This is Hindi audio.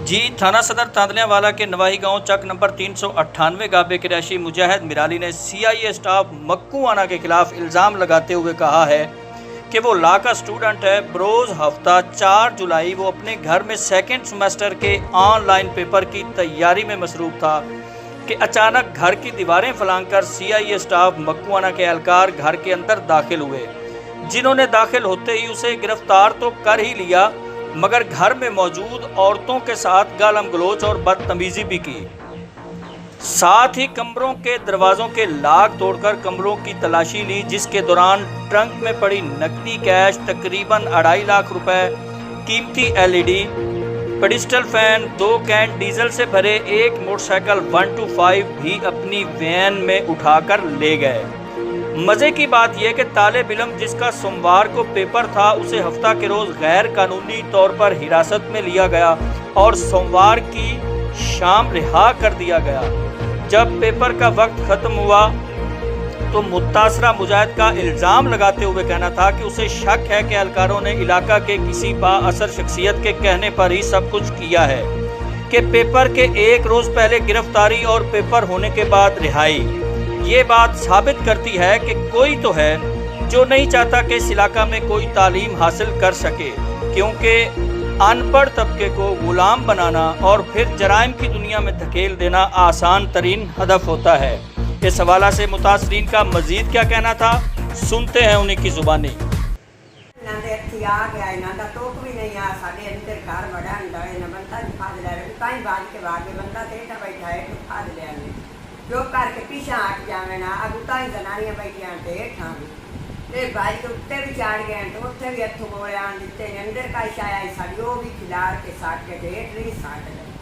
जी थाना सदर तांदलियावाला के नवाही गांव चक नंबर 398 गाबे के रैशी मुजाहिद मिराली ने सीआईए स्टाफ मक्कूआना के खिलाफ इल्ज़ाम लगाते हुए कहा है कि वो लॉ का स्टूडेंट है। बरोज़ हफ्ता 4 जुलाई वो अपने घर में सेकंड सेमेस्टर के ऑनलाइन पेपर की तैयारी में मसरूफ़ था कि अचानक घर की दीवारें फलांग कर सीआईए स्टाफ मक्कूआना के एहलकार घर के अंदर दाखिल हुए, जिन्होंने दाखिल होते ही उसे गिरफ्तार तो कर ही लिया मगर घर में मौजूद औरतों के साथ गालम गलोच और बदतमीजी भी की। साथ ही कमरों के दरवाज़ों के लाक तोड़कर कमरों की तलाशी ली, जिसके दौरान ट्रंक में पड़ी नकदी कैश तकरीबन 2.5 लाख रुपए, कीमती LED, pedestal fan, 2 can diesel से भरे एक मोटरसाइकिल 125 भी अपनी वैन में उठाकर ले गए। मज़े की बात यह कि तालिब इल्म जिसका सोमवार को पेपर था उसे हफ्ता के रोज़ गैर कानूनी तौर पर हिरासत में लिया गया और सोमवार की शाम रिहा कर दिया गया। जब पेपर का वक्त ख़त्म हुआ तो मुतासरा मुजाहिद का इल्ज़ाम लगाते हुए कहना था कि उसे शक है कि एहलकारों ने इलाका के किसी बाअसर शख्सियत के कहने पर ही सब कुछ किया है कि पेपर के एक रोज़ पहले गिरफ्तारी और पेपर होने के बाद रिहाई। ये बात साबित करती है कि कोई तो है जो नहीं चाहता कि इस इलाका में कोई तालीम हासिल कर सके, क्योंकि अनपढ़ तबके को गुलाम बनाना और फिर जराइम की दुनिया में धकेल देना आसान तरीन हदफ होता है। इस हवाला से मुतासरीन का मजीद क्या कहना था, सुनते हैं उन्हीं की जुबानी। जो करके पीछा हट जावे ना अगू ताई जनानियां बैठियां हेठां ते भाई के उत्ते भी चढ़ गए तो उत्ते भी हथों बोले आन दिते अंदर का आया साड़ी वो भी खिलार के साट के ढेर नहीं साट गए।